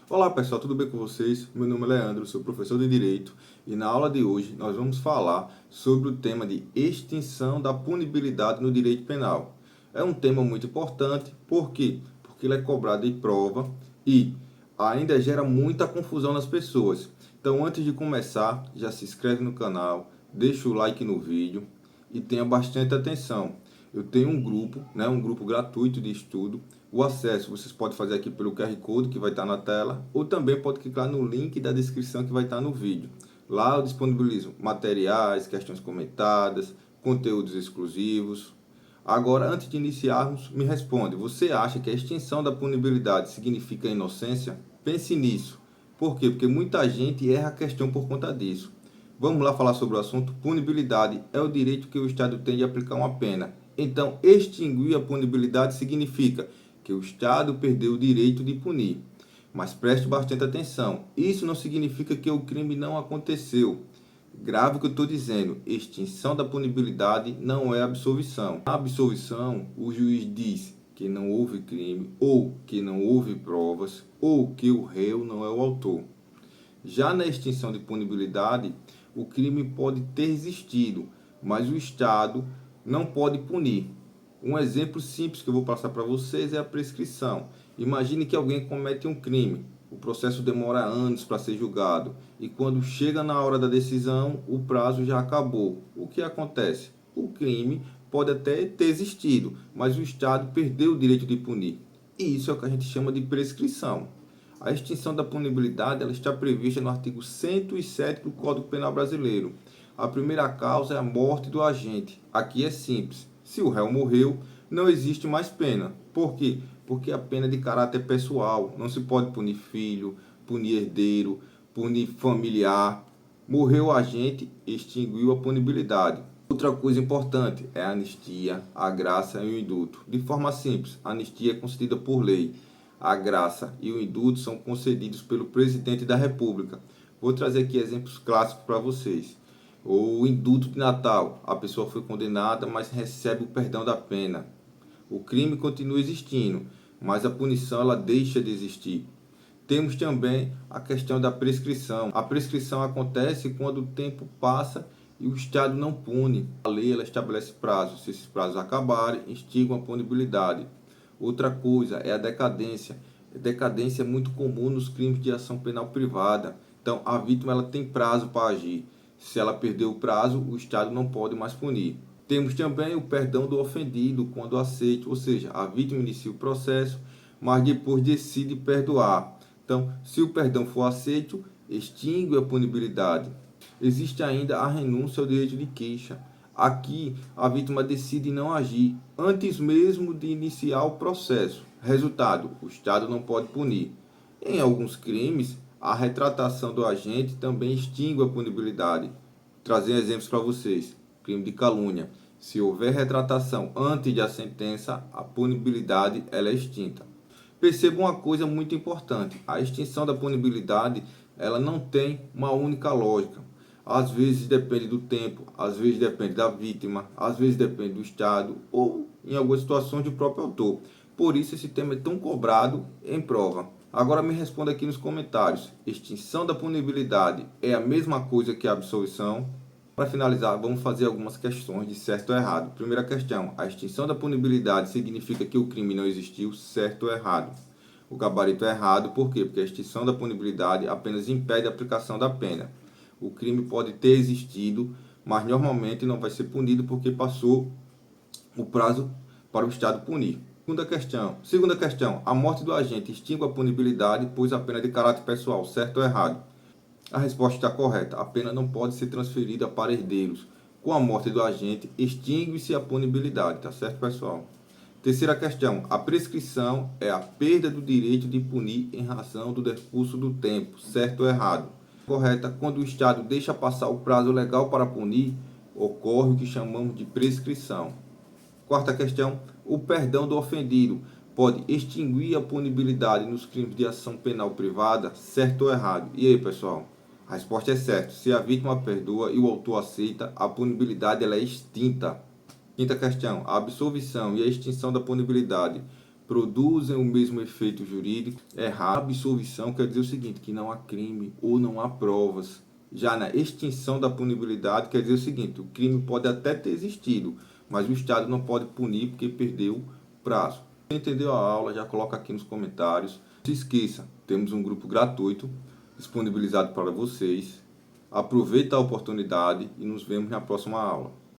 Olá pessoal, tudo bem com vocês? Meu nome é Leandro, sou professor de Direito e na aula de hoje nós vamos falar sobre o tema de extinção da punibilidade no direito penal. É um tema muito importante, por quê? Porque ele é cobrado em prova e ainda gera muita confusão nas pessoas. Então antes de começar, já se inscreve no canal, deixa o like no vídeo e tenha bastante atenção. Eu tenho um grupo, um grupo gratuito de estudo. O acesso vocês podem fazer aqui pelo QR Code que vai estar na tela, ou também pode clicar no link da descrição que vai estar no vídeo. Lá eu disponibilizo materiais, questões comentadas, conteúdos exclusivos. Agora, antes de iniciarmos, me responde, você acha que a extinção da punibilidade significa inocência? Pense nisso. Por quê? Porque muita gente erra a questão por conta disso. Vamos lá falar sobre o assunto. Punibilidade é o direito que o Estado tem de aplicar uma pena. Então, extinguir a punibilidade significa que o Estado perdeu o direito de punir. Mas preste bastante atenção. Isso não significa que o crime não aconteceu. Grave o que eu estou dizendo. Extinção da punibilidade não é absolvição. Na absolvição, o juiz diz que não houve crime, ou que não houve provas, ou que o réu não é o autor. Já na extinção de punibilidade, o crime pode ter existido, mas o Estado não pode punir. Um exemplo simples que eu vou passar para vocês é a prescrição. Imagine que alguém comete um crime. O processo demora anos para ser julgado e quando chega na hora da decisão, o prazo já acabou. O que acontece? O crime pode até ter existido, mas o Estado perdeu o direito de punir. E isso é o que a gente chama de prescrição. A extinção da punibilidade ela está prevista no artigo 107 do Código Penal Brasileiro. A primeira causa é a morte do agente. Aqui é simples. Se o réu morreu, não existe mais pena. Por quê? Porque a pena é de caráter pessoal. Não se pode punir filho, punir herdeiro, punir familiar. Morreu o agente, extinguiu a punibilidade. Outra coisa importante é a anistia, a graça e o indulto. De forma simples, a anistia é concedida por lei. A graça e o indulto são concedidos pelo presidente da República. Vou trazer aqui exemplos clássicos para vocês. O indulto de Natal. A pessoa foi condenada, mas recebe o perdão da pena. O crime continua existindo, mas a punição ela deixa de existir. Temos também a questão da prescrição. A prescrição acontece quando o tempo passa e o Estado não pune. A lei ela estabelece prazos. Se esses prazos acabarem, extinguem a punibilidade. Outra coisa é a decadência. A decadência é muito comum nos crimes de ação penal privada. Então, a vítima ela tem prazo para agir. Se ela perdeu o prazo, o Estado não pode mais punir. Temos também o perdão do ofendido quando aceita, ou seja, a vítima inicia o processo, mas depois decide perdoar. Então, se o perdão for aceito, extingue a punibilidade. Existe ainda a renúncia ao direito de queixa. Aqui, a vítima decide não agir antes mesmo de iniciar o processo. Resultado, o Estado não pode punir. Em alguns crimes, a retratação do agente também extingue a punibilidade. Trazer exemplos para vocês. Crime de calúnia. Se houver retratação antes da sentença, a punibilidade ela é extinta. Perceba uma coisa muito importante. A extinção da punibilidade ela não tem uma única lógica. Às vezes depende do tempo, às vezes depende da vítima, às vezes depende do Estado ou, em algumas situações, do próprio autor. Por isso esse tema é tão cobrado em prova. Agora me responda aqui nos comentários. Extinção da punibilidade é a mesma coisa que a absolvição? Para finalizar, vamos fazer algumas questões de certo ou errado. Primeira questão. A extinção da punibilidade significa que o crime não existiu, certo ou errado? O gabarito é errado, por quê? Porque a extinção da punibilidade apenas impede a aplicação da pena. O crime pode ter existido, mas normalmente não vai ser punido porque passou o prazo para o Estado punir. Segunda questão, a morte do agente extingue a punibilidade, pois a pena é de caráter pessoal, certo ou errado? A resposta está correta. A pena não pode ser transferida para herdeiros. Com a morte do agente, extingue-se a punibilidade, tá certo, pessoal? Terceira questão, a prescrição é a perda do direito de punir em razão do decurso do tempo, certo ou errado? Correta, quando o Estado deixa passar o prazo legal para punir, ocorre o que chamamos de prescrição. Quarta questão, o perdão do ofendido pode extinguir a punibilidade nos crimes de ação penal privada, certo ou errado? E aí, pessoal? A resposta é certa. Se a vítima perdoa e o autor aceita, a punibilidade ela é extinta. Quinta questão, a absolvição e a extinção da punibilidade produzem o mesmo efeito jurídico. Errar, absolvição quer dizer o seguinte, que não há crime ou não há provas. Já na extinção da punibilidade quer dizer o seguinte, o crime pode até ter existido, mas o Estado não pode punir porque perdeu o prazo. Se entendeu a aula, já coloca aqui nos comentários. Não se esqueça, temos um grupo gratuito disponibilizado para vocês. Aproveita a oportunidade e nos vemos na próxima aula.